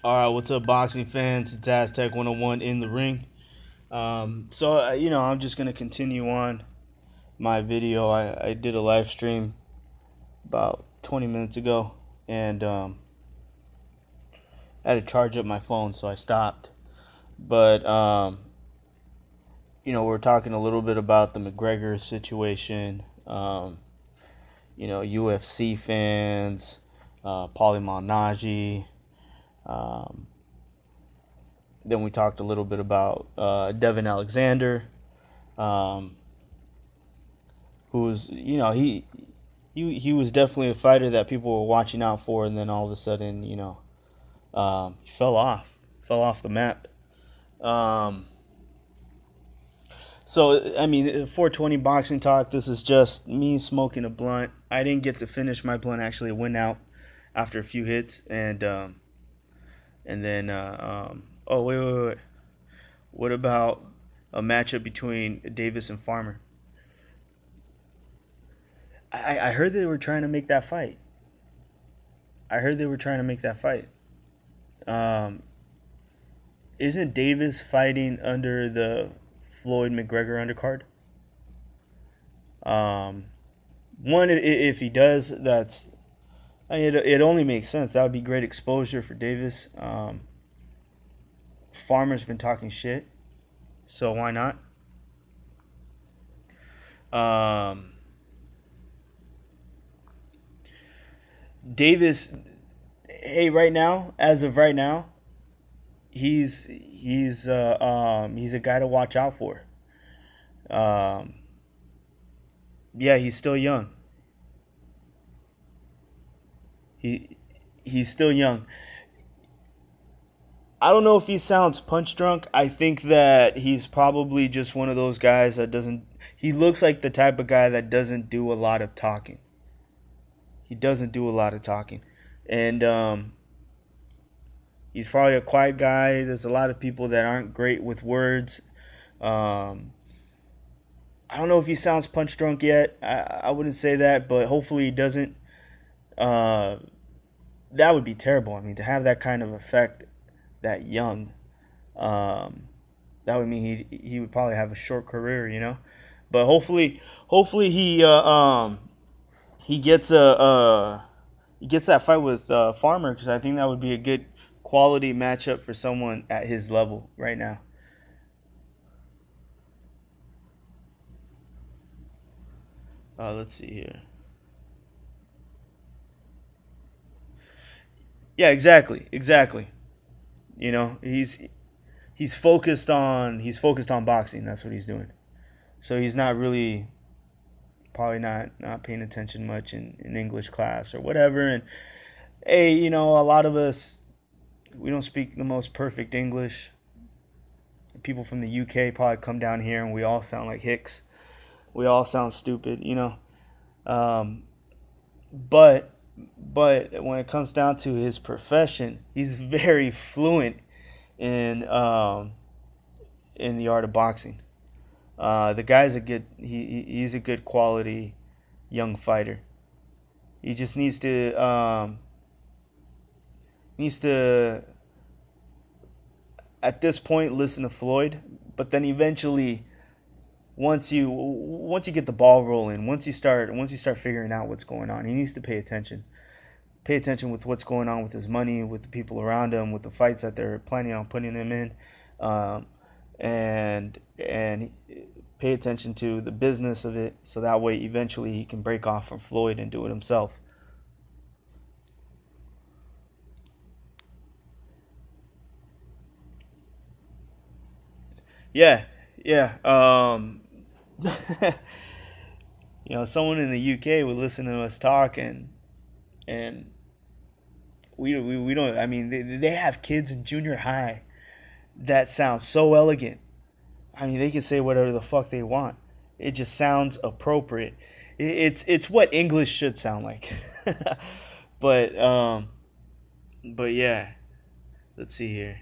All right, what's up, boxing fans? It's Aztec 101 in the ring. I'm just gonna continue on my video. I did a live stream about 20 minutes ago, and I had to charge up my phone, so I stopped. But we're talking a little bit about the McGregor situation. UFC fans, Paulie Malignaggi. Um, then we talked a little bit about Devin Alexander. Um, who's he was definitely a fighter that people were watching out for, and then all of a sudden, he fell off the map. Um, so I mean, 420 boxing talk. This is just me smoking a blunt. I didn't get to finish my blunt. Actually, it went out after a few hits, and then oh wait. What about a matchup between Davis and Farmer? I heard they were trying to make that fight. I heard they were trying to make that fight. Um, isn't Davis fighting under the Floyd McGregor undercard? Um, if he does, it only makes sense. That would be great exposure for Davis. Farmer's been talking shit, so why not? Um, Davis, hey, right now, as of right now, he's a guy to watch out for. Um, yeah, he's still young. He he's still young. I don't know if he sounds punch drunk. I think that he's probably just one of those guys that doesn't. He looks like the type of guy that doesn't do a lot of talking. He doesn't do a lot of talking, and he's probably a quiet guy. There's a lot of people that aren't great with words. Um, I don't know if he sounds punch drunk yet. I wouldn't say that, but hopefully he doesn't. Uh, that would be terrible. I mean, to have that kind of effect that young, um, that would mean he would probably have a short career. But hopefully he gets he gets that fight with Farmer, because I think that would be a good quality matchup for someone at his level right now. Let's see here. Yeah, exactly. He's focused on boxing. That's what he's doing. So he's not really probably not paying attention much in English class or whatever. And hey, a lot of us, we don't speak the most perfect English. People from the UK probably come down here and we all sound like hicks. We all sound stupid. Um, but but when it comes down to his profession, he's very fluent in in the art of boxing. The guy's a good he's a good quality young fighter. He just needs to at this point listen to Floyd, but then eventually once you get the ball rolling, once you start figuring out what's going on, he needs to pay attention. Pay attention with what's going on with his money, with the people around him, with the fights that they're planning on putting him in, um, and pay attention to the business of it, so that way eventually he can break off from Floyd and do it himself. Yeah, yeah. Someone in the UK would listen to us talk, and we don't. I mean, they have kids in junior high that sound so elegant. I mean, they can say whatever the fuck they want. It just sounds appropriate. It's what English should sound like. but but yeah, let's see here.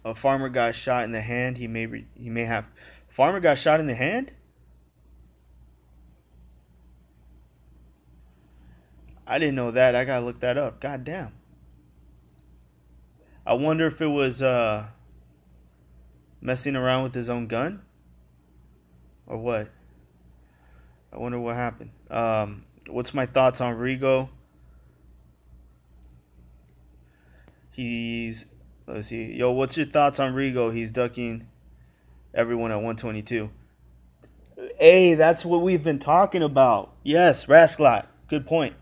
A farmer got shot in the hand. He may have. Farmer got shot in the hand. I didn't know that. I gotta look that up. God damn. I wonder if it was messing around with his own gun or what. I wonder what happened. What's my thoughts on Rigo? He's let's see. Yo, what's your thoughts on Rigo? He's ducking everyone at 122. Hey, that's what we've been talking about. Yes, Rasclot. Good point.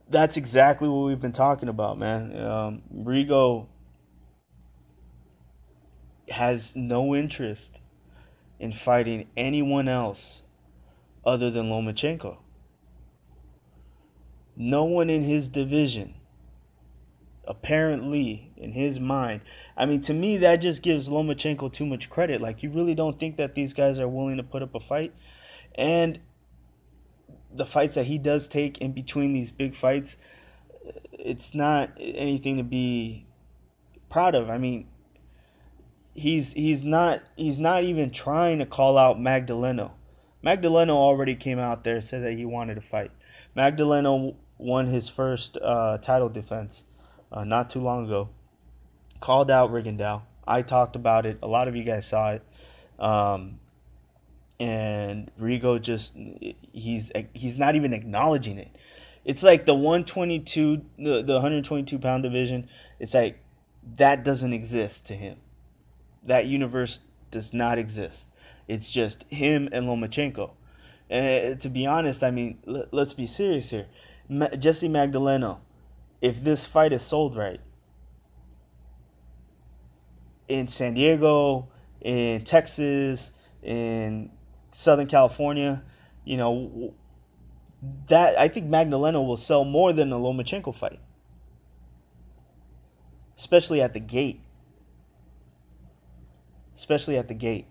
That's exactly what we've been talking about, man. Rigo has no interest in fighting anyone else other than Lomachenko. No one in his division, apparently, in his mind. I mean, to me, that just gives Lomachenko too much credit. Like, you really don't think that these guys are willing to put up a fight? And the fights that he does take in between these big fights, it's not anything to be proud of. I mean, he's not even trying to call out Magdaleno. Magdaleno already came out there, said that he wanted to fight. Magdaleno won his first title defense not too long ago. Called out Rigondeaux. I talked about it. A lot of you guys saw it. And Rigo just he's not even acknowledging it. It's like the 122 the 122 pound division. It's like that doesn't exist to him. That universe does not exist. It's just him and Lomachenko. And to be honest, I mean, let's be serious here. Jesse Magdaleno, if this fight is sold right in San Diego, in Texas, in Southern California, you know, that I think Magdaleno will sell more than a Lomachenko fight, especially at the gate. Especially at the gate.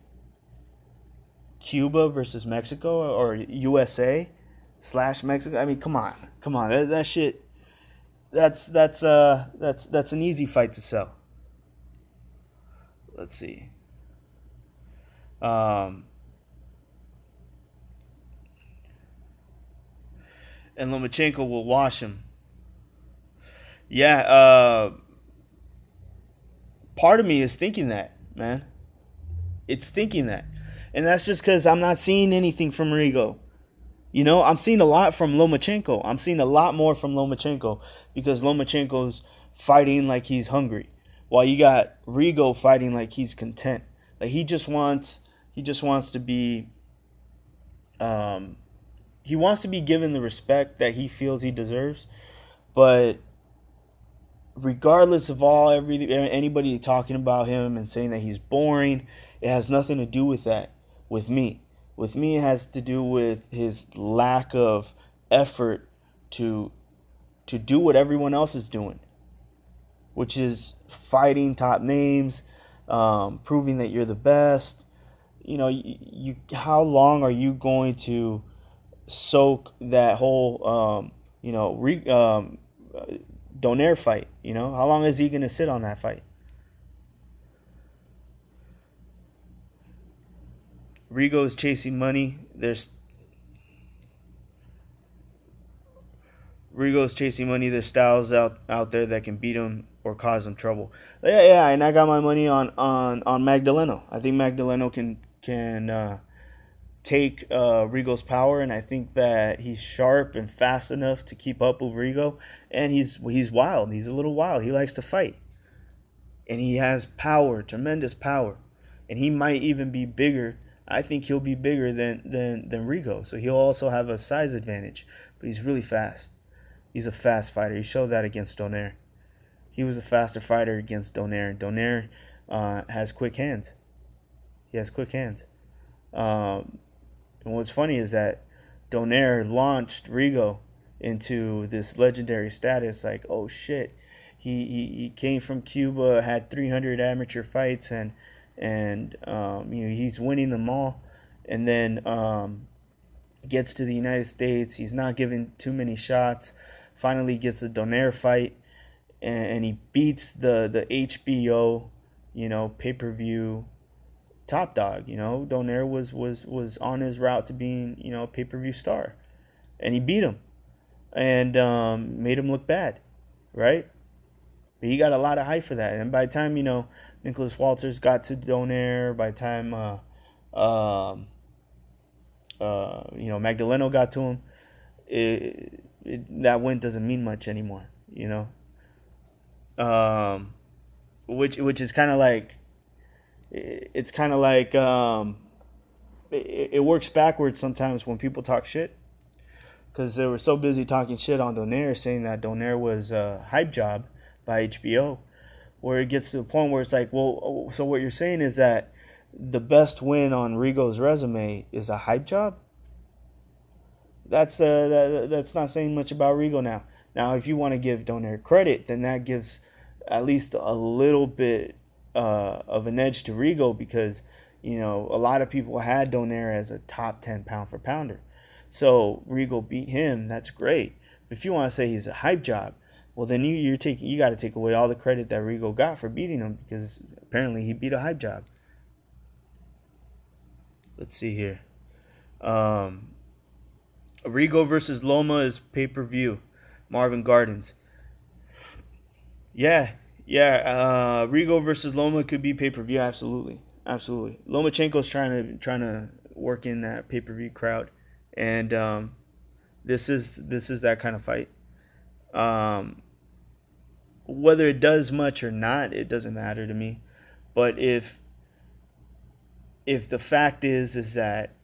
Cuba versus Mexico or USA / Mexico. I mean, come on. That shit. That's an easy fight to sell. Let's see. And Lomachenko will wash him. Yeah. Part of me is thinking that, man. It's thinking that. And that's just because I'm not seeing anything from Rigo. You know, I'm seeing a lot from Lomachenko. I'm seeing a lot more from Lomachenko because Lomachenko's fighting like he's hungry, while you got Rigo fighting like he's content. Like he just wants to be, he wants to be given the respect that he feels he deserves. But regardless of anybody talking about him and saying that he's boring, it has nothing to do with that. With me, it has to do with his lack of effort to do what everyone else is doing, which is fighting top names, proving that you're the best. You know, you how long are you going to soak that whole Donaire fight? You know, how long is he going to sit on that fight? Rigo's chasing money. There's styles out there that can beat him or cause him trouble. Yeah, and I got my money on Magdaleno. I think Magdaleno can take Rigo's power, and I think that he's sharp and fast enough to keep up with Rigo. And he's wild. He's a little wild. He likes to fight, and he has power, tremendous power, and he might even be bigger. I think he'll be bigger than Rigo, so he'll also have a size advantage. But he's really fast. He's a fast fighter. He showed that against Donaire. He was a faster fighter against Donaire. Donaire has quick hands. He has quick hands. And what's funny is that Donaire launched Rigo into this legendary status. Like, oh shit, he came from Cuba, had 300 amateur fights, and he's winning them all, and then gets to the United States. He's not given too many shots. Finally gets the Donaire fight, and he beats the HBO, pay-per-view top dog. Donaire was on his route to being, a pay-per-view star, and he beat him. and made him look bad, right? But he got a lot of hype for that. And by the time, Nicholas Walters got to Donaire, by the time, Magdaleno got to him, that win doesn't mean much anymore, Um, which is kind of like, it's kind of like, it works backwards sometimes when people talk shit. Because they were so busy talking shit on Donaire, saying that Donaire was a hype job by HBO, where it gets to the point where it's like, well, so what you're saying is that the best win on Rigo's resume is a hype job? That's not saying much about Rigo now. Now, if you want to give Donaire credit, then that gives at least a little bit of an edge to Rigo, because a lot of people had Donaire as a top 10 pound for pounder. So Rigo beat him. That's great. But if you want to say he's a hype job, well, then you got to take away all the credit that Rigo got for beating him, because apparently he beat a hype job. Let's see here. Rigo versus Loma is pay-per-view. Marvin Gardens. Yeah. Rigo versus Loma could be pay-per-view. Absolutely. Lomachenko's trying to work in that pay-per-view crowd, and this is that kind of fight. Whether it does much or not, it doesn't matter to me. But if the fact is that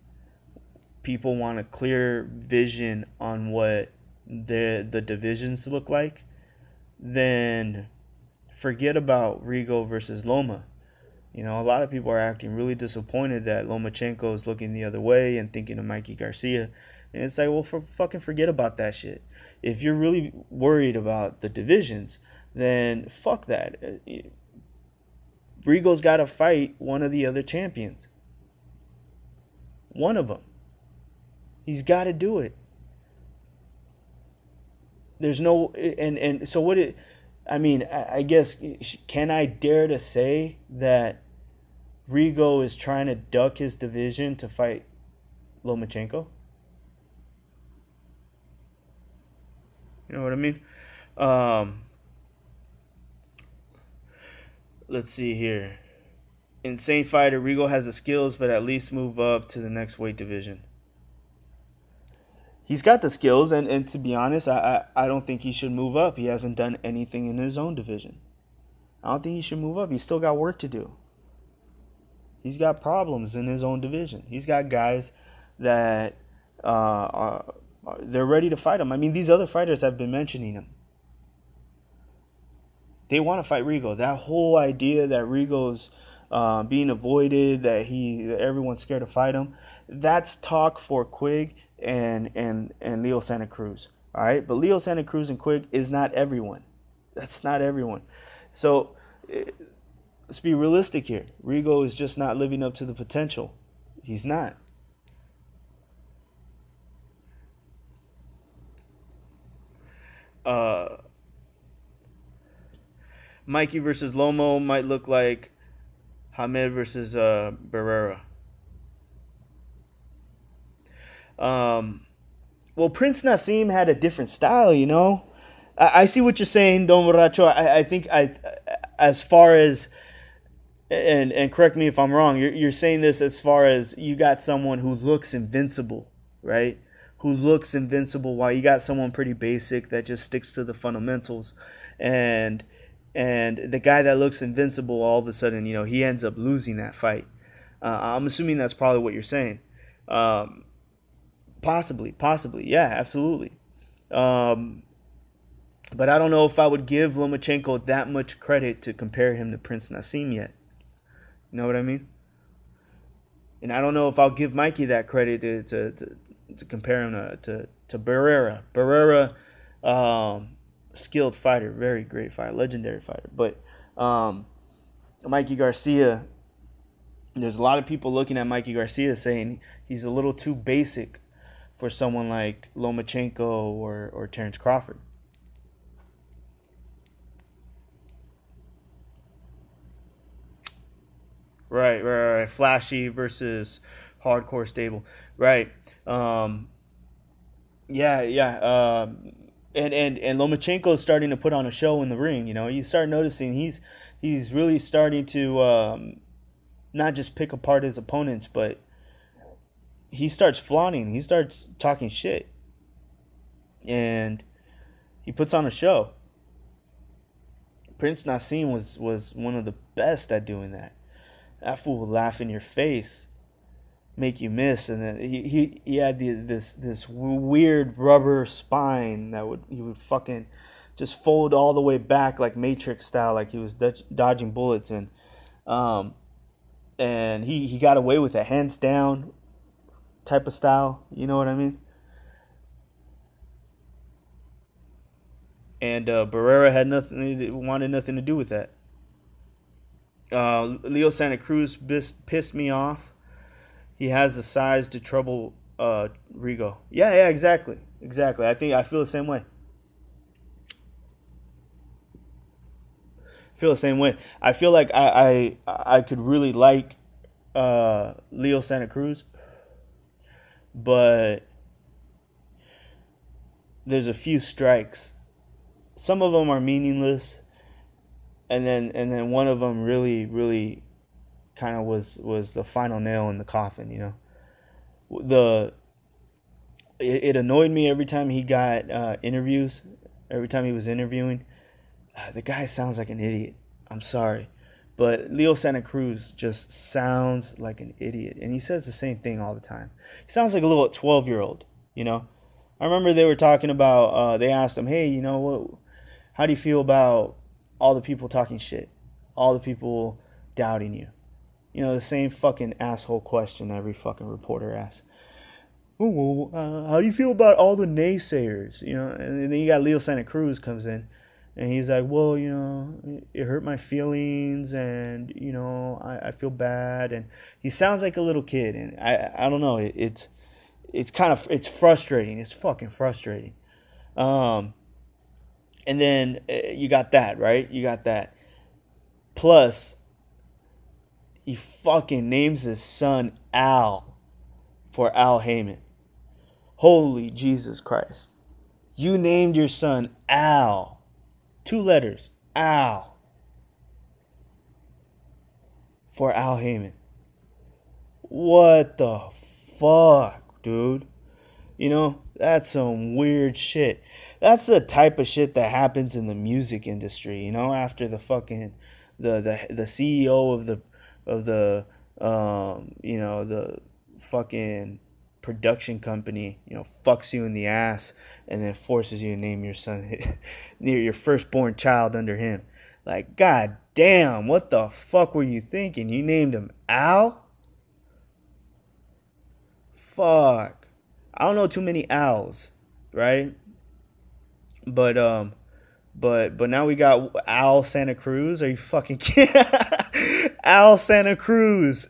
people want a clear vision on what the divisions look like, then forget about Rigo versus Loma. A lot of people are acting really disappointed that Lomachenko is looking the other way and thinking of Mikey Garcia. And it's like, well, fucking forget about that shit. If you're really worried about the divisions, then fuck that. Rigo's got to fight one of the other champions. One of them. He's got to do it. There's no... And so what it... I mean, I guess, can I dare to say that Rigo is trying to duck his division to fight Lomachenko? You know what I mean? Let's see here. Insane fighter. Rigo has the skills, but at least move up to the next weight division. He's got the skills, and to be honest, I don't think he should move up. He hasn't done anything in his own division. I don't think he should move up. He's still got work to do. He's got problems in his own division. He's got guys that they're ready to fight him. I mean, these other fighters have been mentioning him. They want to fight Rigo. That whole idea that Rigo's being avoided, that everyone's scared to fight him, that's talk for Quigg and Leo Santa Cruz. All right, but Leo Santa Cruz and Quigg is not everyone. That's not everyone. So let's be realistic here. Rigo is just not living up to the potential. He's not. Mikey versus Lomo might look like Hamed versus Barrera. Well, Prince Nassim had a different style, I see what you're saying, Don Borracho. I think as far as, and correct me if I'm wrong, you're saying this as far as you got someone who looks invincible, right? Who looks invincible, while you got someone pretty basic that just sticks to the fundamentals, and the guy that looks invincible, all of a sudden, he ends up losing that fight. I'm assuming that's probably what you're saying. Possibly, yeah, absolutely. But I don't know if I would give Lomachenko that much credit to compare him to Prince Nassim yet. You know what I mean? And I don't know if I'll give Mikey that credit to compare him to Barrera. Barrera, skilled fighter, very great fighter, legendary fighter. But Mikey Garcia, there's a lot of people looking at Mikey Garcia saying he's a little too basic for someone like Lomachenko or Terrence Crawford. Right. Flashy versus hardcore stable. Right. Yeah, yeah. And Lomachenko's starting to put on a show in the ring. You know, you start noticing he's really starting to not just pick apart his opponents, but he starts flaunting. He starts talking shit, and he puts on a show. Prince Nassim was one of the best at doing that. That fool would laugh in your face, make you miss, and then he had this weird rubber spine that would he would fucking just fold all the way back like Matrix style, like he was dodging bullets, um and he got away with a hands down type of style. You know what I mean? And Barrera had wanted nothing to do with that. Leo Santa Cruz pissed me off. He has the size to trouble Rigo. Yeah, yeah, exactly, exactly. I feel the same way. Feel the same way. I feel like I could really like Leo Santa Cruz, but there's a few strikes. Some of them are meaningless, and then one of them really kind of was the final nail in the coffin. You know, the it annoyed me every time he got interviews. Every time he was interviewing, the guy sounds like an idiot. I'm sorry. But Leo Santa Cruz just sounds like an idiot. And he says the same thing all the time. He sounds like a little 12-year-old, you know? I remember they were talking about, they asked him, hey, you know, how do you feel about all the people talking shit? All the people doubting you? You know, the same fucking asshole question every fucking reporter asks. Oh, well, how do you feel about all the naysayers? You know, and then you got Leo Santa Cruz comes in, and he's like, well, you know, it hurt my feelings, and you know, I feel bad, and he sounds like a little kid, and I don't know, it's kind of it's frustrating, it's fucking frustrating, um, and then you got that right, you got that, plus he fucking names his son Al for Al Heyman. Holy Jesus Christ. You named your son Al. 2 letters. Al. For Al Heyman. What the fuck, dude? You know, that's some weird shit. That's the type of shit that happens in the music industry, you know, after the fucking the CEO of the you know, the fucking production company, you know, fucks you in the ass and then forces you to name your son near your firstborn child under him. Like, god damn, what the fuck were you thinking? You named him Al? Fuck. I don't know too many Al's, right? But but now we got Al Santa Cruz. Are you fucking kidding? Al Santa Cruz.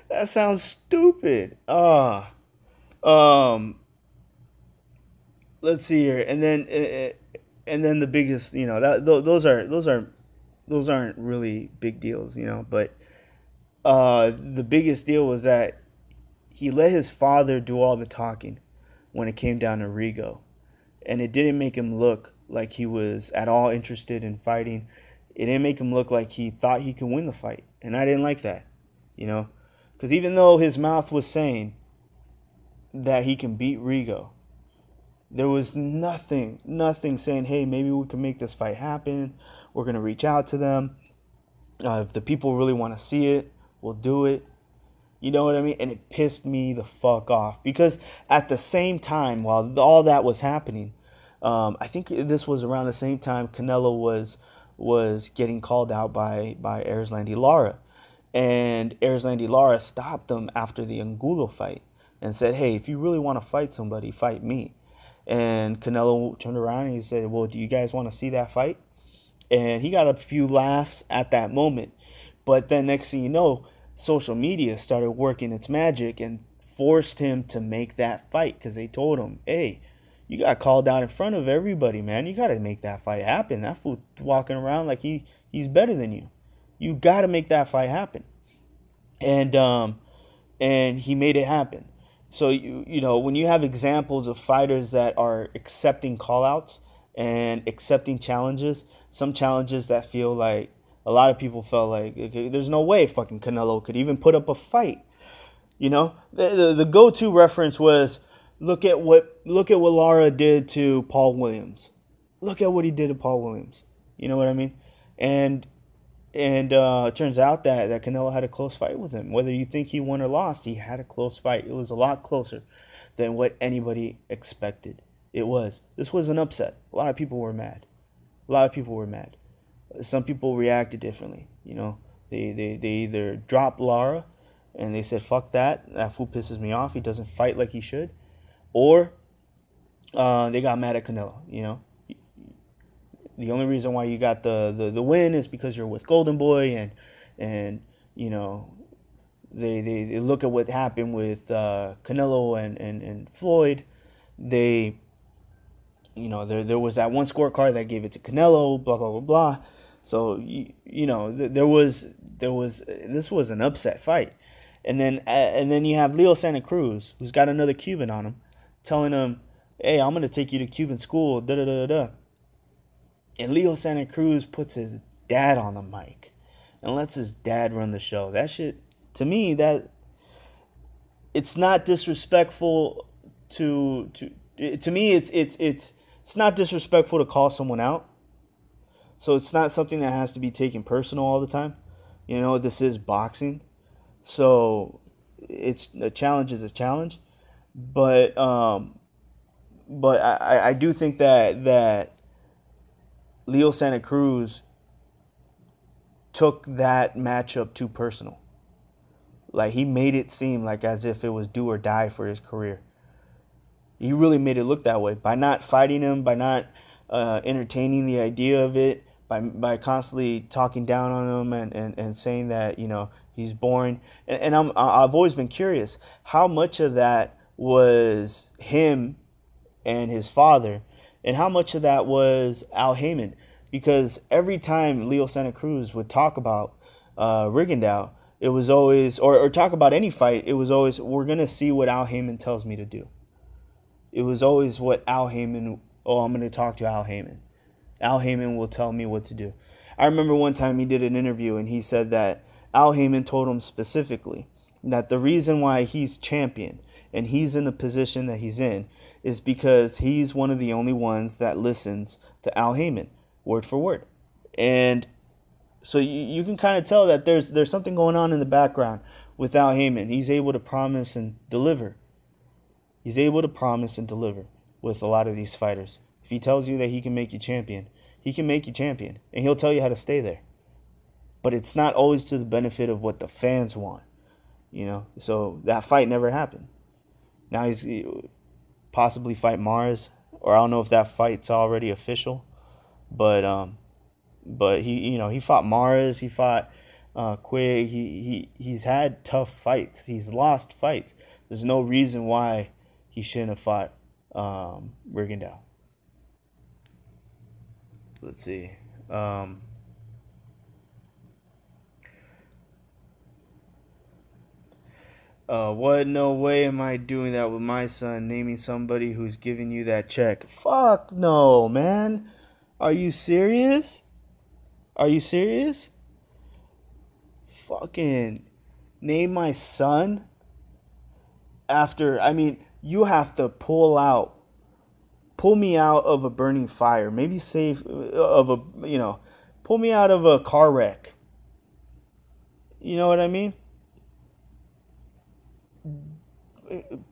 That sounds stupid. Um, let's see here, and then the biggest, you know, that those aren't really big deals, you know. But the biggest deal was that he let his father do all the talking when it came down to Rigo, and it didn't make him look like he was at all interested in fighting. It didn't make him look like he thought he could win the fight, and I didn't like that, you know, because even though his mouth was saying that he can beat Rigo, there was nothing saying, hey, maybe we can make this fight happen. We're going to reach out to them. If the people really want to see it, we'll do it. You know what I mean? And it pissed me the fuck off. Because at the same time, while all that was happening, I think this was around the same time Canelo was getting called out by Erislandy Lara. And Erislandy Lara stopped him after the Angulo fight and said, hey, if you really want to fight somebody, fight me. And Canelo turned around and he said, well, do you guys want to see that fight? And he got a few laughs at that moment. But then next thing you know, social media started working its magic and forced him to make that fight because they told him, hey, you got called out in front of everybody, man. You got to make that fight happen. That fool walking around like he's better than you. You got to make that fight happen. And and he made it happen. So you know, when you have examples of fighters that are accepting callouts and accepting challenges, some challenges that feel like a lot of people felt like, okay, there's no way fucking Canelo could even put up a fight. You know, the go-to reference was, look at what Lara did to Paul Williams. Look at what he did to Paul Williams. You know what I mean? And it turns out that Canelo had a close fight with him. Whether you think he won or lost, he had a close fight. It was a lot closer than what anybody expected. It was. This was an upset. A lot of people were mad. A lot of people were mad. Some people reacted differently. You know, they either dropped Lara and they said, fuck that. That fool pisses me off. He doesn't fight like he should. Or they got mad at Canelo, you know. The only reason why you got the win is because you're with Golden Boy, and you know, they look at what happened with Canelo and Floyd. They, you know, there was that one scorecard that gave it to Canelo, blah blah blah blah. So you know, there was this was an upset fight. And then you have Leo Santa Cruz, who's got another Cuban on him, telling him, hey, I'm going to take you to Cuban school, da da da da. And Leo Santa Cruz puts his dad on the mic and lets his dad run the show. That shit, to me, that it's not disrespectful to me, it's not disrespectful to call someone out. So it's not something that has to be taken personal all the time. You know, this is boxing. So it's a challenge is a challenge, but I do think that Leo Santa Cruz took that matchup too personal. Like, he made it seem like as if it was do or die for his career. He really made it look that way by not fighting him, by not entertaining the idea of it, by constantly talking down on him and saying that, you know, he's boring. And I've always been curious how much of that was him and his father, and how much of that was Al Heyman. Because every time Leo Santa Cruz would talk about Rigondeaux, it was always, or talk about any fight, it was always, we're going to see what Al Heyman tells me to do. It was always what Al Heyman, oh, I'm going to talk to Al Heyman. Al Heyman will tell me what to do. I remember one time he did an interview and he said that Al Heyman told him specifically that the reason why he's champion and he's in the position that he's in is because he's one of the only ones that listens to Al Heyman, word for word. And so you can kind of tell that there's something going on in the background with Al Heyman. He's able to promise and deliver. He's able to promise and deliver with a lot of these fighters. If he tells you that he can make you champion, he can make you champion. And he'll tell you how to stay there. But it's not always to the benefit of what the fans want. You know, so that fight never happened. Now he's possibly fight Mars, or I don't know if that fight's already official. But he, you know, he fought Mars, he fought Quigg. He's had tough fights. He's lost fights. There's no reason why he shouldn't have fought Rigondeaux. Let's see. What? No way am I doing that with my son, naming somebody who's giving you that check. Fuck no, man. Are you serious? Are you serious? Fucking name my son after, I mean, you have to pull me out of a burning fire. Maybe save of a, you know, pull me out of a car wreck. You know what I mean?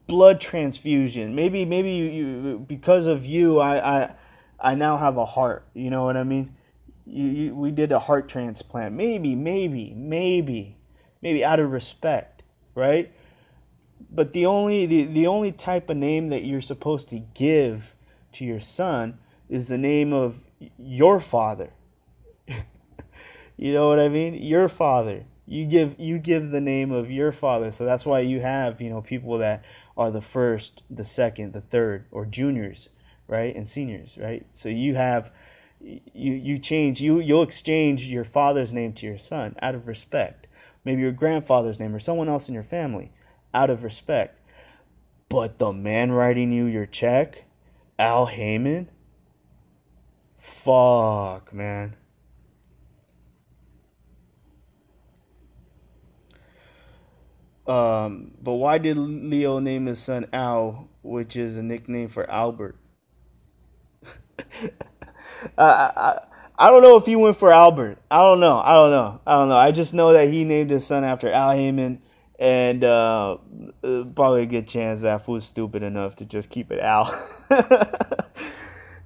Blood transfusion. Maybe you because of you, I now have a heart. You know what I mean? We did a heart transplant. Maybe out of respect, right? But the only type of name that you're supposed to give to your son is the name of your father. You know what I mean? Your father. You give the name of your father. So that's why you have, you know, people that are the first, the second, the third, or juniors, right? And seniors, right? So you have you'll exchange your father's name to your son out of respect. Maybe your grandfather's name or someone else in your family out of respect. But the man writing you your check, Al Heyman, fuck, man. But why did Leo name his son Al, which is a nickname for Albert? I don't know if he went for Albert. I don't know. I just know that he named his son after Al Heyman, and probably a good chance that fool's stupid enough to just keep it Al.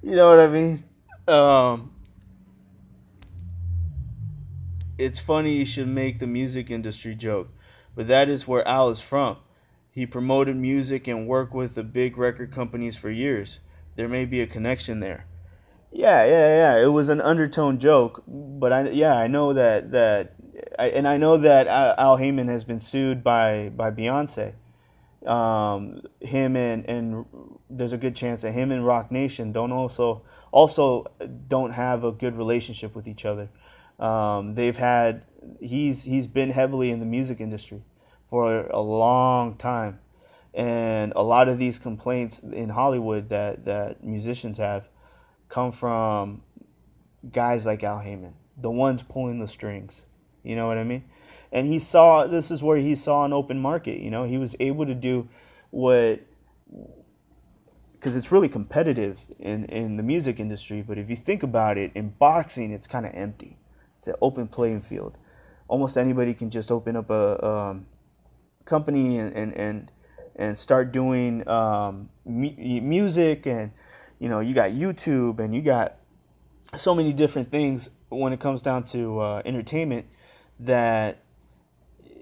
You know what I mean? Um, it's funny you should make the music industry joke, but that is where Al is from. He promoted music and worked with the big record companies for years. There may be a connection there. Yeah. It was an undertone joke, but I know and I know that Al Heyman has been sued by Beyonce. Him and there's a good chance that him and Rock Nation don't also don't have a good relationship with each other. They've had he's been heavily in the music industry for a long time, and a lot of these complaints in Hollywood that musicians have come from guys like Al Heyman, the ones pulling the strings. You know what I mean? And this is where he saw an open market. You know, he was able to do what, because it's really competitive in the music industry. But if you think about it, in boxing, it's kind of empty. It's an open playing field. Almost anybody can just open up a company and start doing music, and you got YouTube, and you got so many different things when it comes down to entertainment, that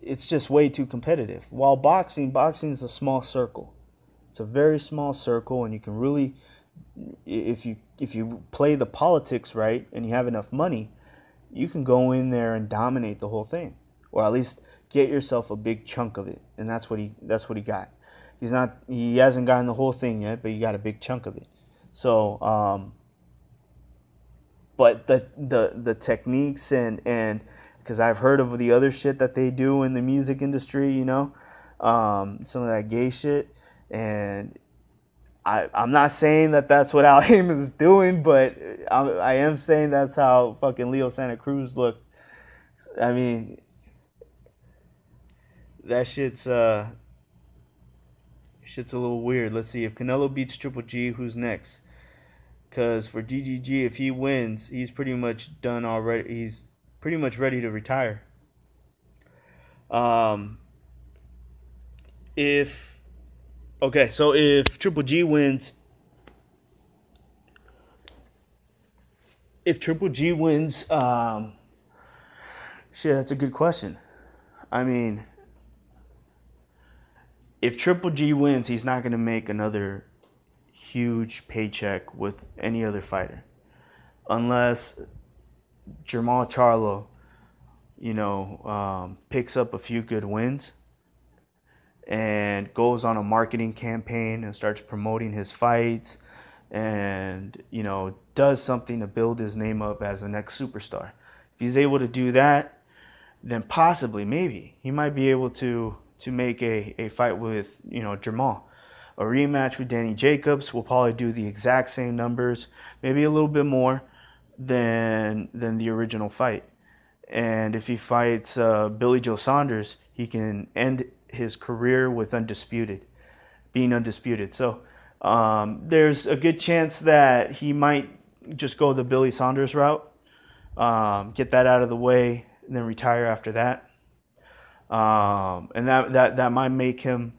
it's just way too competitive. While boxing is a small circle. It's a very small circle, and you can really, if you play the politics right and you have enough money, you can go in there and dominate the whole thing, or at least get yourself a big chunk of it. And that's what he got. He hasn't gotten the whole thing yet, but he got a big chunk of it. So, but the techniques, and because I've heard of the other shit that they do in the music industry, some of that gay shit, and I'm not saying that that's what Al Heyman is doing, but I am saying that's how fucking Leo Santa Cruz looked. I mean, that shit's a little weird. Let's see, if Canelo beats Triple G, who's next? Because for GGG, if he wins, he's pretty much done already. He's pretty much ready to retire. Um, if Okay, so if Triple G wins, if Triple G wins, shit, that's a good question. I mean, if Triple G wins, he's not gonna make another huge paycheck with any other fighter, unless Jermall Charlo, picks up a few good wins and goes on a marketing campaign and starts promoting his fights, and does something to build his name up as the next superstar. If he's able to do that, then possibly, maybe he might be able to make a fight with Jermall. A rematch with Danny Jacobs will probably do the exact same numbers, maybe a little bit more than the original fight. And if he fights Billy Joe Saunders, he can end his career with being undisputed. So there's a good chance that he might just go the Billy Saunders route, get that out of the way, and then retire after that. And that might make him,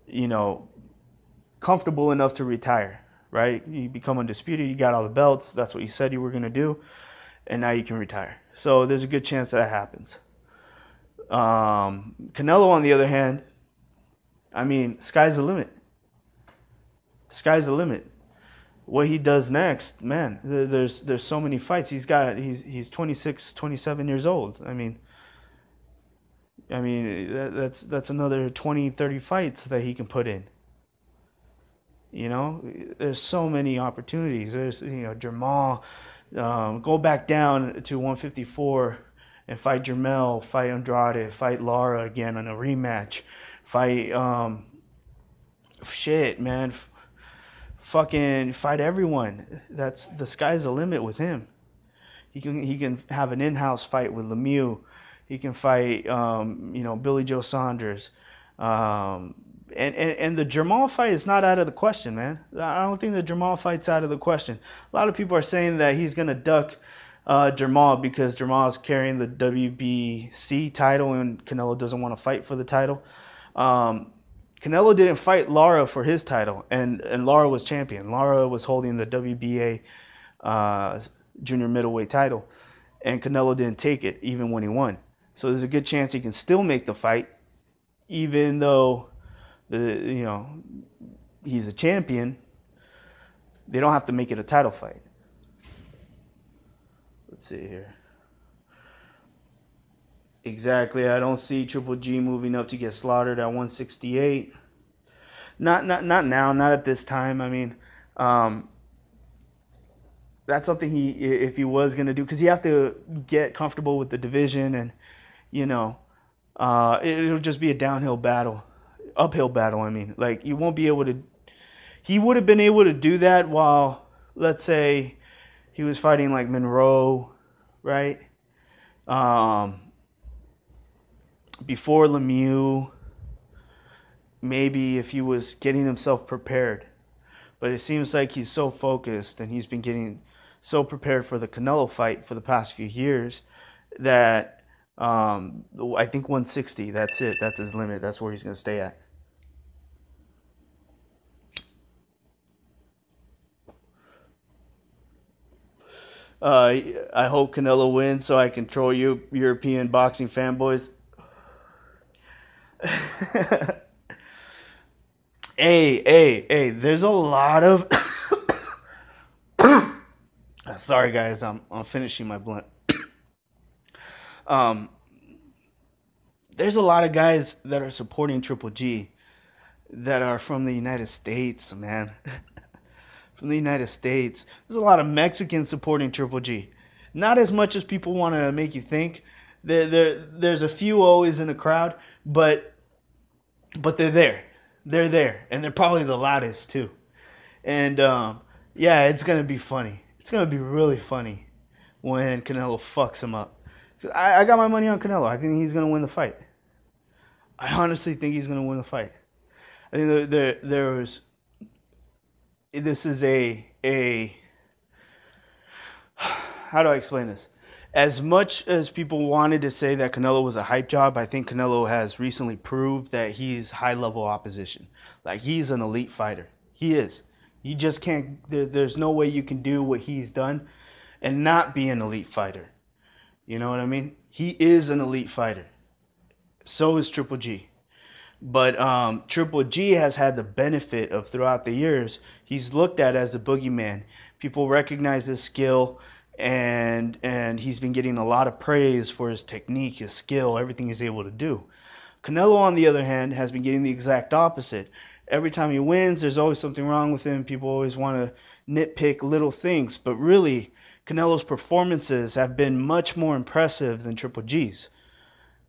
you know, comfortable enough to retire. Right? You become undisputed. You got all the belts. That's what you said you were gonna do, and now you can retire. So there's a good chance that happens. Canelo, on the other hand, I mean, sky's the limit. Sky's the limit. What he does next, man, there's so many fights. He's 26, 27 years old. That's another 20, 30 fights that he can put in. There's so many opportunities. There's Jermall, go back down to 154 and fight Jermell, fight Andrade, fight Lara again in a rematch, fight shit, man, fucking fight everyone. That's the sky's the limit with him. He can have an in-house fight with Lemieux. He can fight Billy Joe Saunders. And the Jermall fight is not out of the question, man. I don't think the Jermall fight's out of the question. A lot of people are saying that he's gonna duck Jermall because Jermall is carrying the WBC title and Canelo doesn't want to fight for the title. Canelo didn't fight Lara for his title, and Lara was champion. Lara was holding the WBA junior middleweight title, and Canelo didn't take it even when he won. So there's a good chance he can still make the fight, even though he's a champion. They don't have to make it a title fight. Let's see here. Exactly. I don't see Triple G moving up to get slaughtered at 168. Not now. Not at this time. I mean, that's something if he was gonna do, because you have to get comfortable with the division, and it'll just be a uphill battle. I mean, like you won't be able to. He would have been able to do that while, let's say, he was fighting like Monroe, right? Before Lemieux, maybe if he was getting himself prepared. But it seems like he's so focused and he's been getting so prepared for the Canelo fight for the past few years that I think 160, that's it. That's his limit. That's where he's going to stay at. I hope Canelo wins so I can troll you European boxing fanboys. Hey, there's a lot of sorry guys, I'm finishing my blunt. There's a lot of guys that are supporting Triple G that are from the United States, man. From the United States. There's a lot of Mexicans supporting Triple G. Not as much as people want to make you think. There's a few always in the crowd, but they're there. They're there, and they're probably the loudest too. And yeah, it's gonna be funny. It's gonna be really funny when Canelo fucks him up. I got my money on Canelo. I think he's gonna win the fight. I honestly think he's gonna win the fight. I think this is a how do I explain this? As much as people wanted to say that Canelo was a hype job, I think Canelo has recently proved that he's high-level opposition. Like, he's an elite fighter. He is. You just can't, there's no way you can do what he's done and not be an elite fighter. You know what I mean? He is an elite fighter. So is Triple G. But Triple G has had the benefit of, throughout the years, he's looked at as a boogeyman. People recognize his skill, and he's been getting a lot of praise for his technique, his skill, everything he's able to do. Canelo, on the other hand, has been getting the exact opposite. Every time he wins, there's always something wrong with him. People always want to nitpick little things. But really, Canelo's performances have been much more impressive than Triple G's.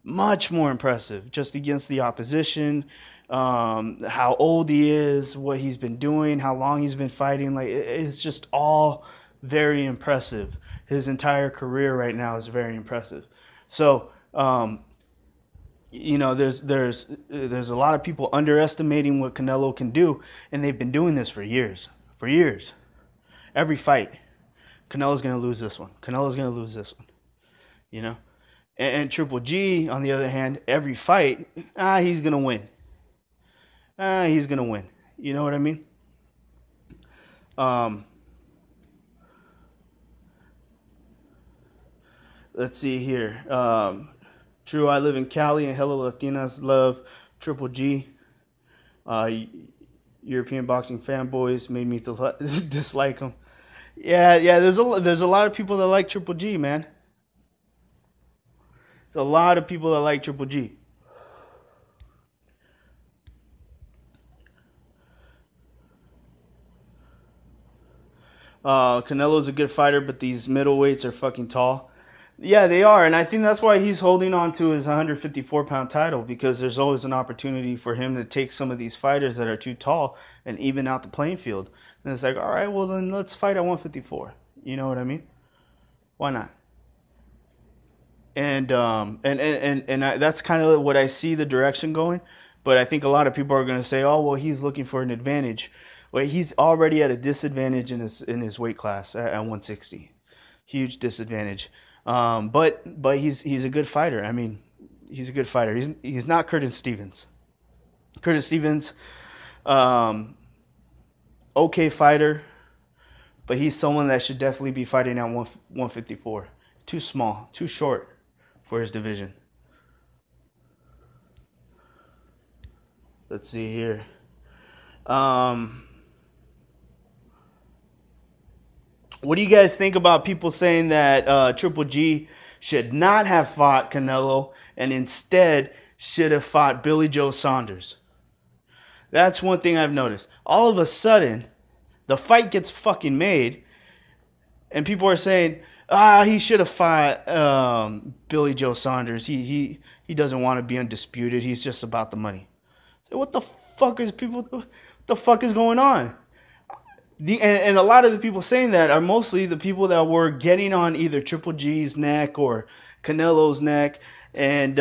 Much more impressive, just against the opposition, how old he is, what he's been doing, how long he's been fighting. Like, it's just all very impressive. His entire career right now is very impressive. So, there's a lot of people underestimating what Canelo can do, and they've been doing this for years. For years. Every fight, Canelo's going to lose this one. Canelo's going to lose this one. You know? And Triple G, on the other hand, every fight, he's going to win. He's going to win. You know what I mean? Let's see here. True, I live in Cali, and hella Latinas love Triple G. European boxing fanboys made me dislike him. Yeah. There's a lot of people that like Triple G, man. There's a lot of people that like Triple G. Canelo's a good fighter, but these middleweights are fucking tall. Yeah, they are, and I think that's why he's holding on to his 154-pound title, because there's always an opportunity for him to take some of these fighters that are too tall and even out the playing field. And it's like, all right, well then let's fight at 154. You know what I mean? Why not? That's kind of what I see the direction going. But I think a lot of people are going to say, oh well, he's looking for an advantage. Well, he's already at a disadvantage in his weight class at 160. Huge disadvantage. But he's a good fighter. I mean, he's a good fighter. He's not Curtis Stevens. Curtis Stevens, um, okay fighter, but he's someone that should definitely be fighting at 154. Too small, too short for his division. Let's see here. Um, what do you guys think about people saying that Triple G should not have fought Canelo and instead should have fought Billy Joe Saunders? That's one thing I've noticed. All of a sudden, the fight gets fucking made, and people are saying, he should have fought Billy Joe Saunders. He doesn't want to be undisputed. He's just about the money. So what the fuck is people? What the fuck is going on? And a lot of the people saying that are mostly the people that were getting on either Triple G's neck or Canelo's neck, and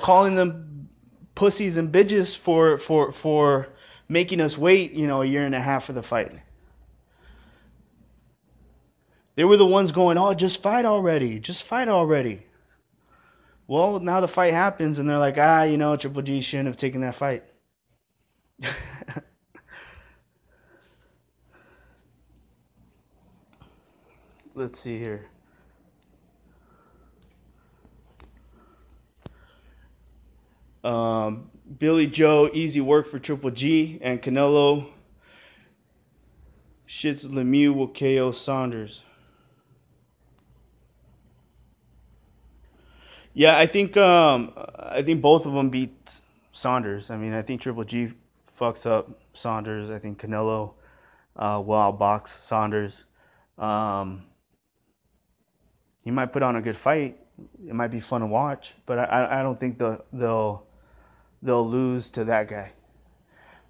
calling them pussies and bitches for making us wait, a year and a half for the fight. They were the ones going, oh, just fight already. Just fight already. Well, now the fight happens, and they're like, Triple G shouldn't have taken that fight. Let's see here. Billy Joe, easy work for Triple G, and Canelo shits Lemieux will KO Saunders. Yeah, I think both of them beat Saunders. I mean, I think Triple G fucks up Saunders. I think Canelo will outbox Saunders. He might put on a good fight. It might be fun to watch, but I don't think they'll lose to that guy.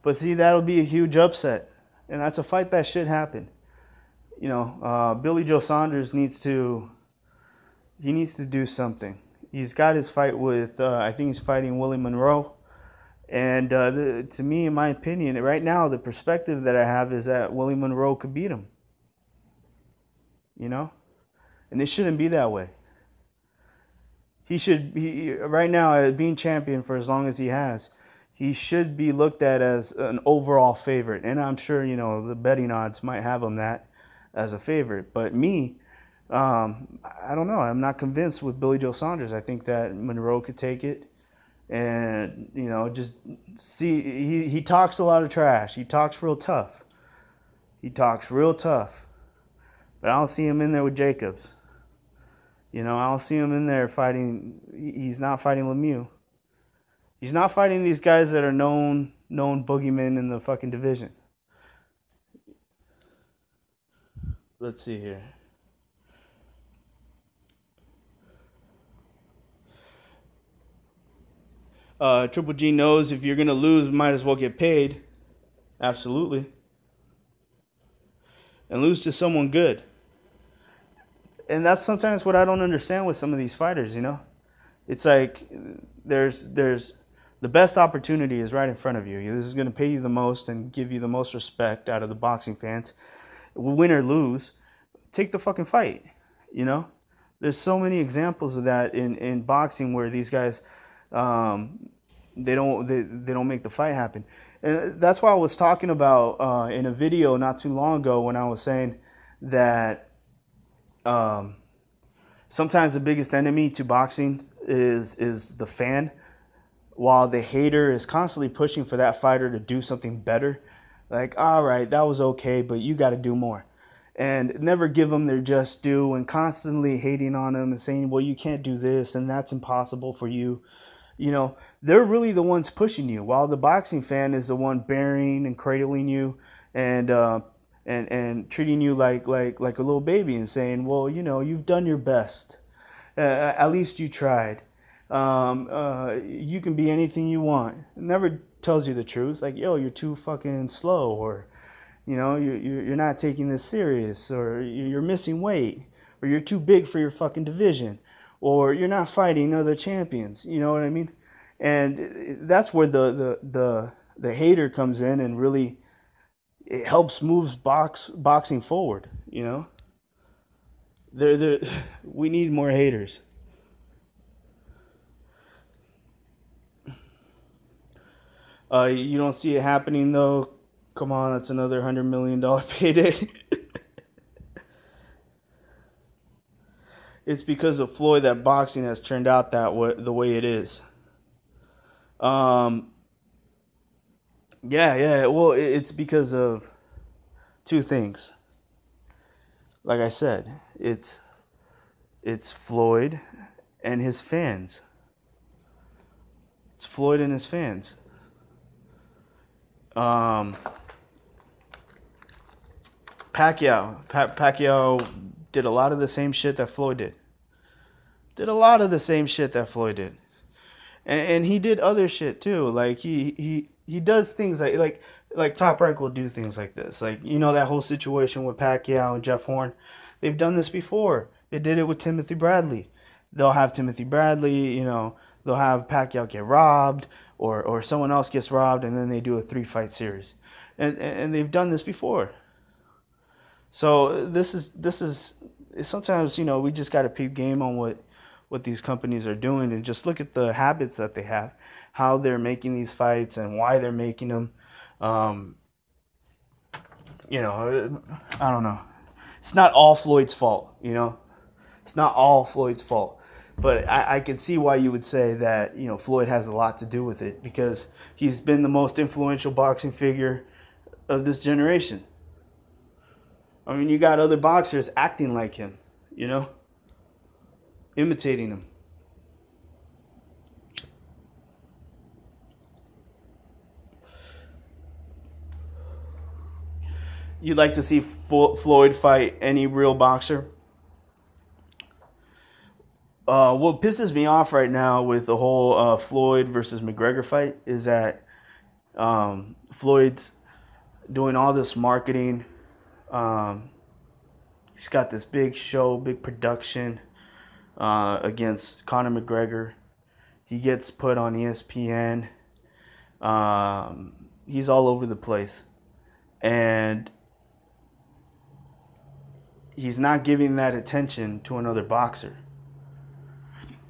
But see, that'll be a huge upset, and that's a fight that should happen. Billy Joe Saunders needs to do something. He's got his fight with, I think he's fighting Willie Monroe. And to me, in my opinion, right now, the perspective that I have is that Willie Monroe could beat him. And it shouldn't be that way. Right now, being champion for as long as he has, he should be looked at as an overall favorite. And I'm sure, the betting odds might have him that as a favorite. But me, I don't know. I'm not convinced with Billy Joe Saunders. I think that Monroe could take it. And, just see, he talks a lot of trash. He talks real tough. But I don't see him in there with Jacobs. I don't see him in there fighting. He's not fighting Lemieux. He's not fighting these guys that are known boogeymen in the fucking division. Let's see here. Triple G knows if you're going to lose, might as well get paid. Absolutely. And lose to someone good. And that's sometimes what I don't understand with some of these fighters, It's like there's the best opportunity is right in front of you. This is going to pay you the most and give you the most respect out of the boxing fans. Win or lose, take the fucking fight, There's so many examples of that in boxing where these guys they don't make the fight happen. And that's why I was talking about in a video not too long ago when I was saying that sometimes the biggest enemy to boxing is the fan, while the hater is constantly pushing for that fighter to do something better. Like, all right, that was okay, but you got to do more. And never give them their just due, and constantly hating on them and saying, well, you can't do this and that's impossible for you. They're really the ones pushing you, while the boxing fan is the one bearing and cradling you and and treating you like a little baby and saying, well, you've done your best. At least you tried. You can be anything you want. It never tells you the truth. Like, yo, you're too fucking slow, or you're not taking this serious, or you're missing weight, or you're too big for your fucking division, or you're not fighting other champions. You know what I mean? And that's where the hater comes in and really it helps moves boxing forward. There we need more haters. You don't see it happening though. Come on, that's another $100 million payday. It's because of Floyd that boxing has turned out the way it is. Um, yeah. Well, it's because of two things. Like I said, it's Floyd and his fans. It's Floyd and his fans. Pacquiao did a lot of the same shit that Floyd did. And he did other shit too. Like he does things like Top Rank will do things like this. Like, that whole situation with Pacquiao and Jeff Horn. They've done this before. They did it with Timothy Bradley. They'll have Timothy Bradley, they'll have Pacquiao get robbed, or someone else gets robbed, and then they do a 3-fight series. And they've done this before. So this is sometimes, we just got to peep game on what these companies are doing and just look at the habits that they have, how they're making these fights and why they're making them. I don't know. It's not all Floyd's fault, It's not all Floyd's fault. But I can see why you would say that, Floyd has a lot to do with it, because he's been the most influential boxing figure of this generation. I mean, you got other boxers acting like him, imitating him. You'd like to see Floyd fight any real boxer? What pisses me off right now with the whole Floyd versus McGregor fight is that Floyd's doing all this marketing. He's got this big show, big production against Conor McGregor. He gets put on ESPN. He's all over the place. And he's not giving that attention to another boxer.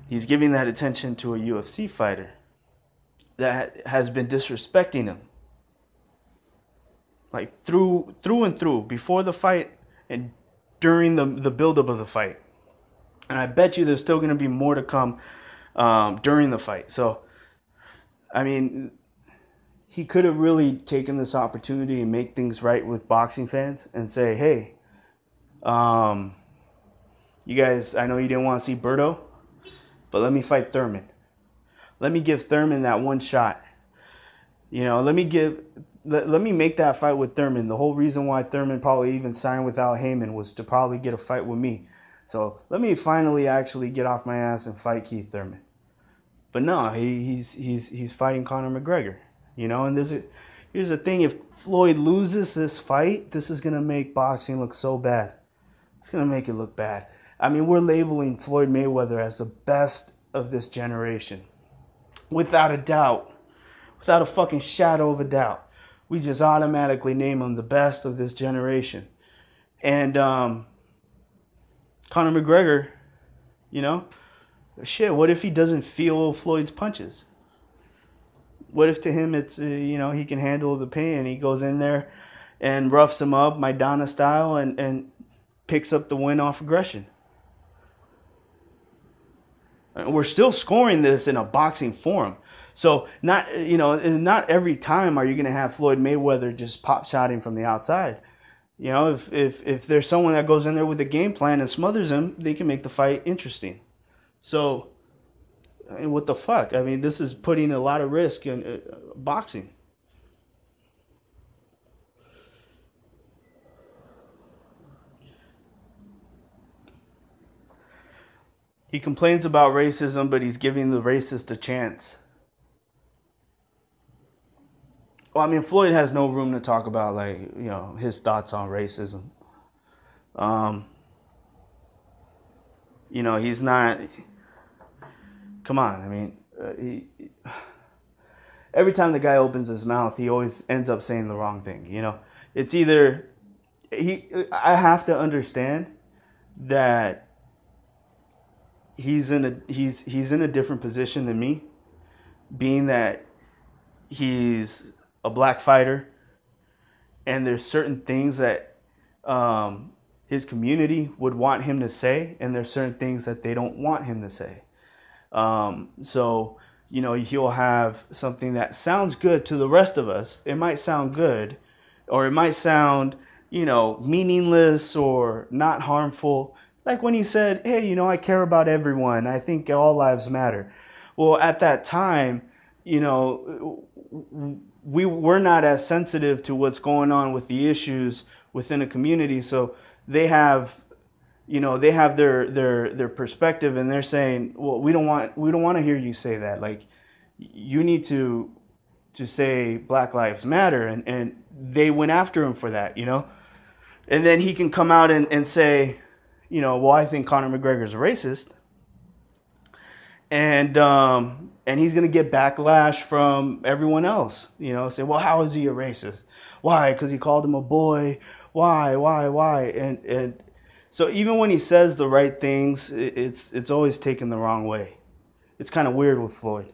He's giving that attention to a UFC fighter that has been disrespecting him. Like through and through, before the fight and during the buildup of the fight. And I bet you there's still going to be more to come during the fight. So, I mean, he could have really taken this opportunity and make things right with boxing fans and say, hey, you guys, I know you didn't want to see Berto, but let me fight Thurman. Let me give Thurman that one shot. Let me make that fight with Thurman. The whole reason why Thurman probably even signed with Al Heyman was to probably get a fight with me. So let me finally actually get off my ass and fight Keith Thurman. But no, he's fighting Conor McGregor. And here's the thing: if Floyd loses this fight, this is gonna make boxing look so bad. It's gonna make it look bad. I mean, we're labeling Floyd Mayweather as the best of this generation, without a doubt. Without a fucking shadow of a doubt. We just automatically name him the best of this generation. And Conor McGregor, shit, what if he doesn't feel Floyd's punches? What if to him it's, he can handle the pain and he goes in there and roughs him up, Maidana style, and picks up the win off aggression? We're still scoring this in a boxing forum. So not every time are you going to have Floyd Mayweather just pop shotting from the outside. If there's someone that goes in there with a game plan and smothers him, they can make the fight interesting. So, what the fuck? I mean, this is putting a lot of risk in boxing. He complains about racism, but he's giving the racist a chance. Well, I mean, Floyd has no room to talk about, like, his thoughts on racism. Um, he's not. Come on, I mean, every time the guy opens his mouth, he always ends up saying the wrong thing. It's either I have to understand that he's in a different position than me, being that he's a black fighter, and there's certain things that his community would want him to say, and there's certain things that they don't want him to say. So he'll have something that sounds good to the rest of us. It might sound good, or it might sound meaningless or not harmful. Like when he said, hey, I care about everyone. I think all lives matter. Well, at that time, we were not as sensitive to what's going on with the issues within a community. So they have their perspective, and they're saying, well, we don't want to hear you say that. Like, you need to say Black Lives Matter. And they went after him for that, and then he can come out and say, well, I think Conor McGregor's a racist. And he's going to get backlash from everyone else, say, well, how is he a racist? Why? Because he called him a boy. Why? And so even when he says the right things, it's always taken the wrong way. It's kind of weird with Floyd.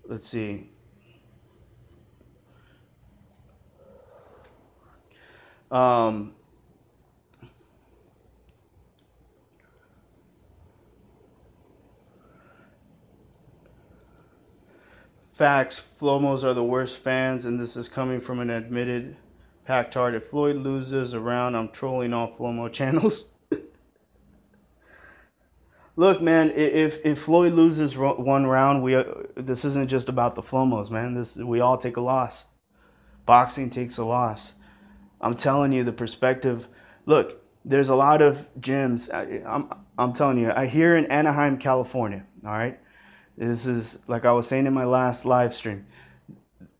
Let's see. Facts, Flomos are the worst fans, and this is coming from an admitted packtard. If Floyd loses a round, I'm trolling all Flomo channels. Look, man, if Floyd loses one round, this isn't just about the Flomos, man. We all take a loss. Boxing takes a loss. I'm telling you the perspective. Look, there's a lot of gyms. I'm telling you, I here in Anaheim, California, all right? This is, like I was saying in my last live stream,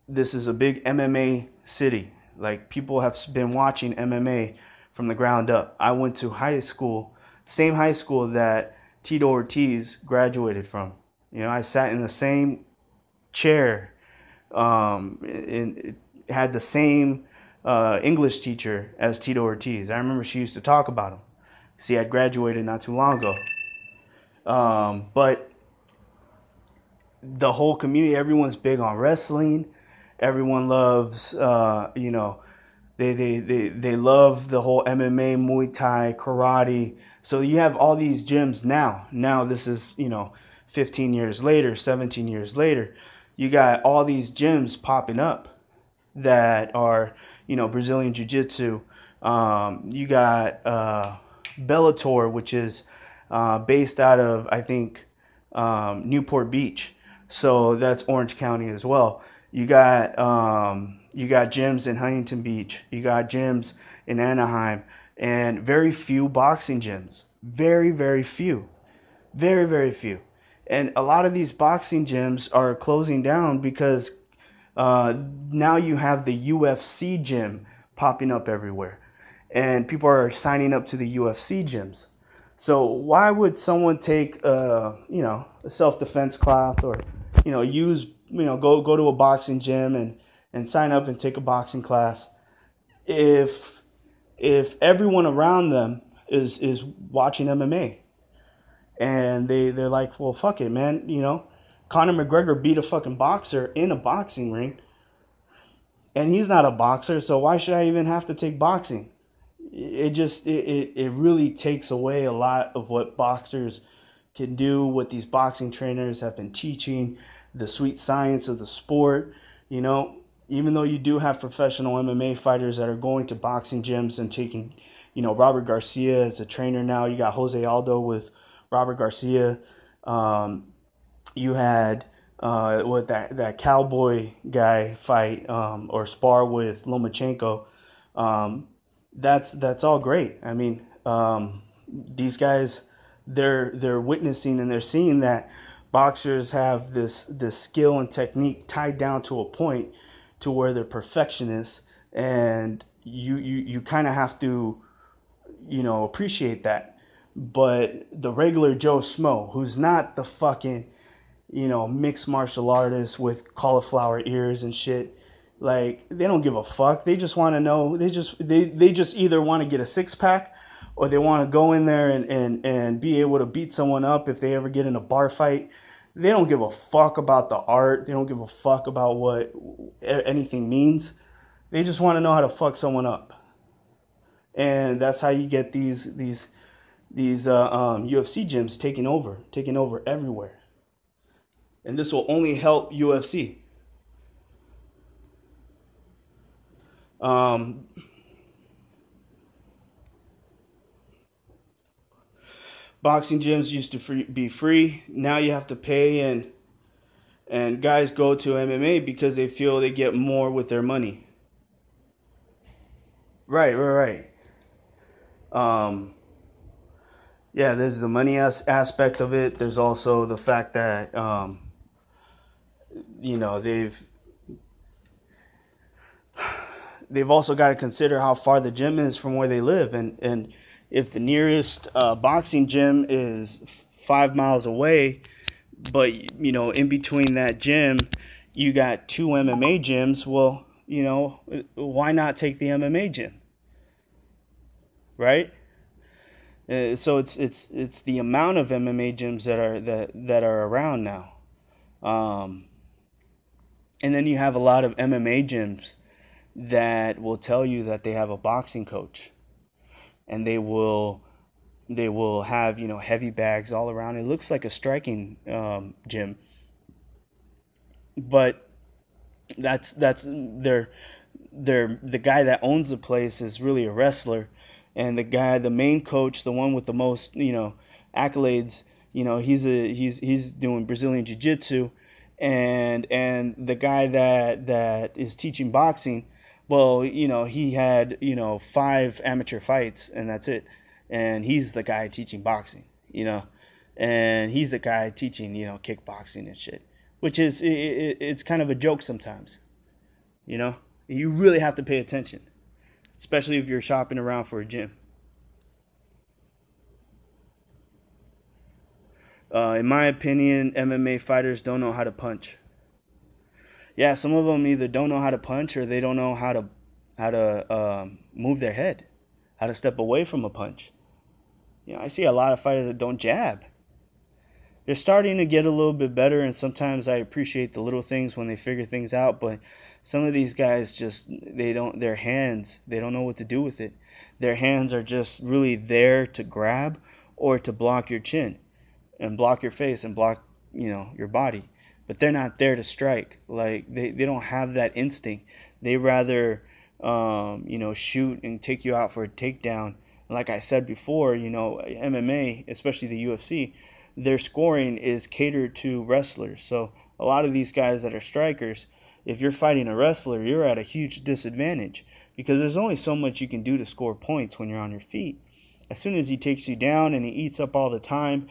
this is a big MMA city. Like, people have been watching MMA from the ground up. I went to high school, same high school that Tito Ortiz graduated from. I sat in the same chair, and had the same English teacher as Tito Ortiz. I remember she used to talk about him. See, I graduated not too long ago. But the whole community, everyone's big on wrestling. Everyone loves, they love the whole MMA, Muay Thai, karate. So you have all these gyms now. Now this is, 15 years later, 17 years later. You got all these gyms popping up that are, Brazilian Jiu-Jitsu. You got Bellator, which is based out of, I think, Newport Beach. So that's Orange County as well. You got gyms in Huntington Beach. You got gyms in Anaheim, and very few boxing gyms. Very, very few. Very, very few. And a lot of these boxing gyms are closing down because now you have the UFC gym popping up everywhere, and people are signing up to the UFC gyms. So why would someone take a self-defense class, or go to a boxing gym and sign up and take a boxing class if everyone around them is watching MMA, and they're like, well, fuck it, man, Conor McGregor beat a fucking boxer in a boxing ring, and he's not a boxer, so why should I even have to take boxing? It really takes away a lot of what boxers can do, what these boxing trainers have been teaching, the sweet science of the sport. Even though you do have professional MMA fighters that are going to boxing gyms and taking, Robert Garcia as a trainer now. You got Jose Aldo with Robert Garcia. You had that cowboy guy fight or spar with Lomachenko. that's all great. I mean, these guys, they're witnessing and they're seeing that boxers have this skill and technique tied down to a point to where they're perfectionists, and you kind of have to, appreciate that. But the regular Joe Schmo, who's not the fucking, mixed martial artist with cauliflower ears and shit, like, they don't give a fuck. They just want to know. They just either want to get a six pack, or they want to go in there and be able to beat someone up if they ever get in a bar fight. They don't give a fuck about the art. They don't give a fuck about what anything means. They just want to know how to fuck someone up. And that's how you get these UFC gyms taking over everywhere. And this will only help UFC. Um, Boxing gyms used to be free. Now you have to pay, and guys go to MMA because they feel they get more with their money. Right. Um, yeah, there's the money aspect of it. There's also the fact that you know they've also got to consider how far the gym is from where they live, and if the nearest boxing gym is 5 miles away, but in between that gym you got two MMA gyms, well, why not take the MMA gym, right? So it's the amount of MMA gyms that are around now, um, and then you have a lot of MMA gyms that will tell you that they have a boxing coach, and they will have heavy bags all around. It looks like a striking gym, but that's the guy that owns the place is really a wrestler, and the main coach, the one with the most accolades, he's doing Brazilian jiu-jitsu, and the guy that is teaching boxing, well, he had 5 amateur fights and that's it, and he's the guy teaching boxing, and he's the guy teaching kickboxing and shit, which is it's kind of a joke sometimes. You really have to pay attention, especially if you're shopping around for a gym. In my opinion, MMA fighters don't know how to punch. Yeah, some of them either don't know how to punch, or they don't know how to move their head, how to step away from a punch. I see a lot of fighters that don't jab. They're starting to get a little bit better, and sometimes I appreciate the little things when they figure things out, but some of these guys just, their hands, they don't know what to do with it. Their hands are just really there to grab or to block your chin and block your face and block your body, but they're not there to strike. Like, they don't have that instinct. They rather shoot and take you out for a takedown. Like I said before, MMA, especially the UFC, their scoring is catered to wrestlers. So a lot of these guys that are strikers, if you're fighting a wrestler, you're at a huge disadvantage, because there's only so much you can do to score points when you're on your feet. As soon as he takes you down and he eats up all the time,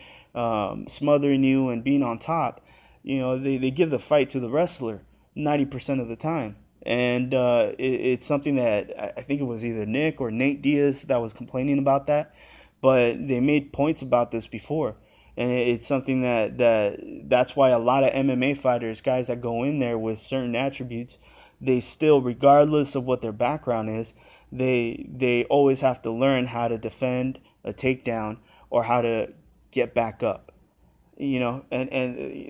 smothering you and being on top, they give the fight to the wrestler 90% of the time. And it's something that I think it was either Nick or Nate Diaz that was complaining about that, but they made points about this before. And it's something that's why a lot of MMA fighters, guys that go in there with certain attributes, they still, regardless of what their background is, they always have to learn how to defend a takedown or how to get back up. And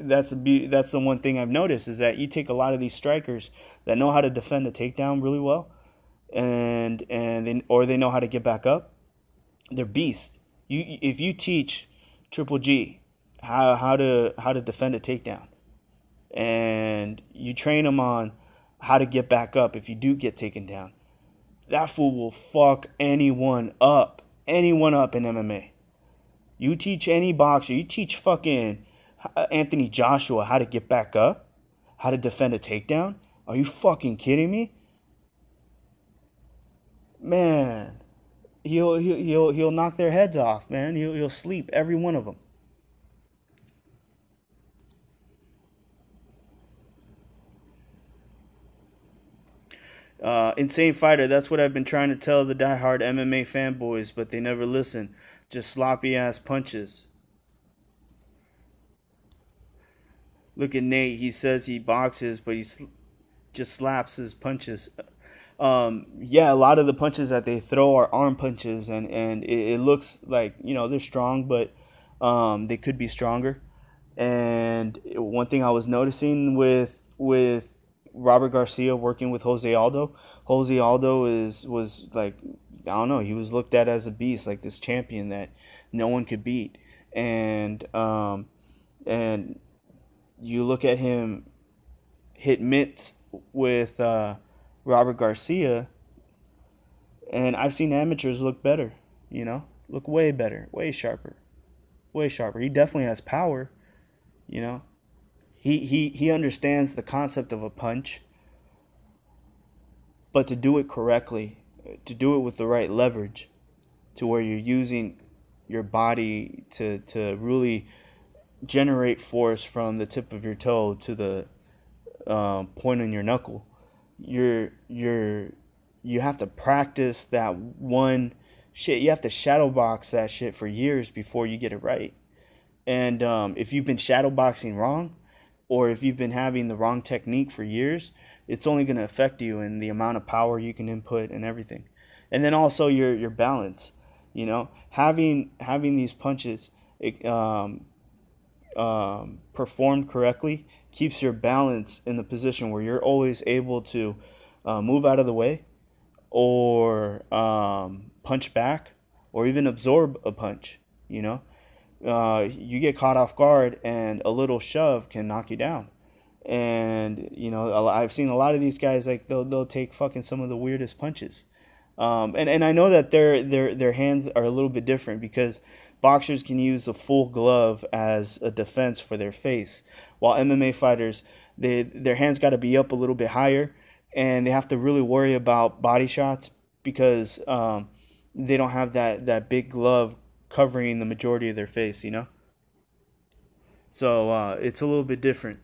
that's the one thing I've noticed, is that you take a lot of these strikers that know how to defend a takedown really well, or they know how to get back up. They're beasts. If you teach Triple G how to defend a takedown, and you train him on how to get back up if you do get taken down, that fool will fuck anyone up in MMA. You teach any boxer, you teach fucking Anthony Joshua how to get back up, how to defend a takedown. Are you fucking kidding me? Man, he'll knock their heads off, man. He'll sleep every one of them. Insane Fighter. That's what I've been trying to tell the diehard MMA fanboys, but they never listen. Just sloppy ass punches. Look at Nate. He says he boxes, but just slaps his punches. Yeah, a lot of the punches that they throw are arm punches, and it looks like they're strong, but they could be stronger. And one thing I was noticing with Robert Garcia working with Jose Aldo was like, I don't know, he was looked at as a beast, like this champion that no one could beat, and you look at him hit mitts with Robert Garcia, and I've seen amateurs look better, look way better, way sharper, way sharper. He definitely has power, you know. He understands the concept of a punch, but to do it correctly, to do it with the right leverage, to where you're using your body to really generate force from the tip of your toe to the point on your knuckle. You have to practice that one shit. You have to shadow box that shit for years before you get it right. And if you've been shadow boxing wrong, or if you've been having the wrong technique for years, it's only going to affect you in the amount of power you can input and everything. And then also your balance. Having these punches performed correctly keeps your balance in the position where you're always able to move out of the way, or punch back, or even absorb a punch. You get caught off guard, and a little shove can knock you down. And I've seen a lot of these guys, like they'll take fucking some of the weirdest punches. And I know that their hands are a little bit different, because boxers can use a full glove as a defense for their face, while MMA fighters, their hands got to be up a little bit higher, and they have to really worry about body shots, because they don't have that big glove covering the majority of their face. So it's a little bit different.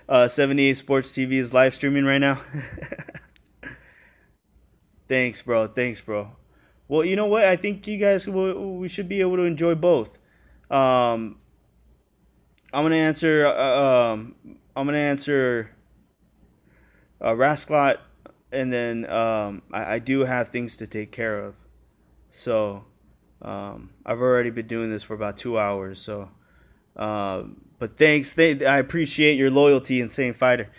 78 Sports TV is live streaming right now. Thanks, bro. Thanks, bro. Well, you know what? I think you guys we should be able to enjoy both. Um, I'm gonna answer. I'm gonna answer Rasclot, and then I do have things to take care of. So I've already been doing this for about 2 hours. So, but thanks. I appreciate your loyalty, Insane Fighter.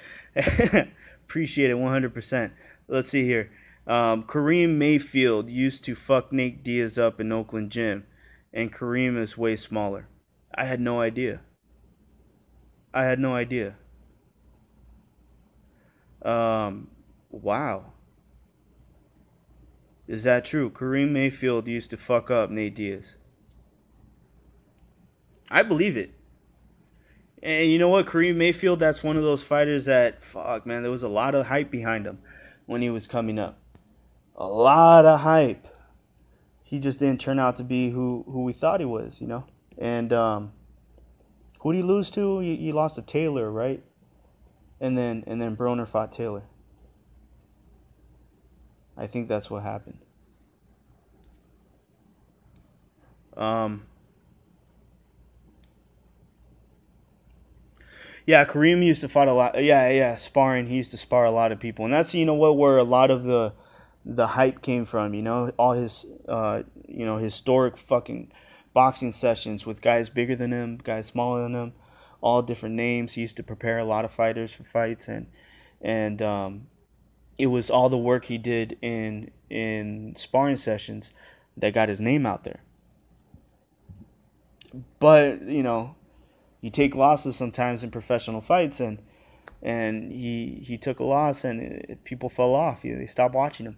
Appreciate it 100%. Let's see here. Kareem Mayfield used to fuck Nate Diaz up in Oakland gym, and Kareem is way smaller. I had no idea. I had no idea. Um, wow. Is that true? Kareem Mayfield used to fuck up Nate Diaz. I believe it. And you know what? Kareem Mayfield, that's one of those fighters that, fuck, man, there was a lot of hype behind him when he was coming up. A lot of hype. He just didn't turn out to be who we thought he was. And who did he lose to? He lost to Taylor, right? And then Broner fought Taylor. I think that's what happened. Um, yeah, Kareem used to fight a lot. Yeah, sparring. He used to spar a lot of people, and that's where a lot of the hype came from. All his historic fucking boxing sessions with guys bigger than him, guys smaller than him, all different names. He used to prepare a lot of fighters for fights, and it was all the work he did in sparring sessions that got his name out there. But you take losses sometimes in professional fights, and he took a loss, and people fell off. They stopped watching him.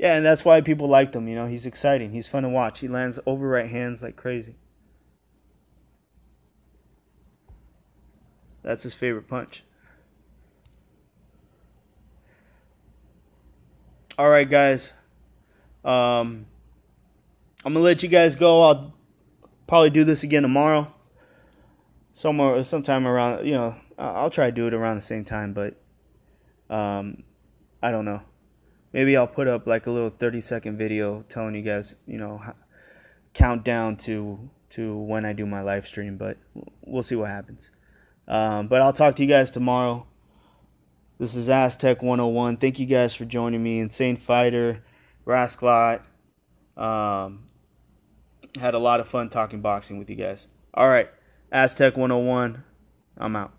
Yeah, and that's why people liked him. You know, he's exciting. He's fun to watch. He lands over right hands like crazy. That's his favorite punch. All right, guys. Um, I'm gonna let you guys go. I'll probably do this again tomorrow, sometime around. I'll try to do it around the same time, but um, I don't know. Maybe I'll put up like a little 30-second video telling you guys, countdown to when I do my live stream, but we'll see what happens. But I'll talk to you guys tomorrow. This is Aztec 101. Thank you guys for joining me. Insane Fighter, Rasclot. Had a lot of fun talking boxing with you guys. All right, Aztec 101. I'm out.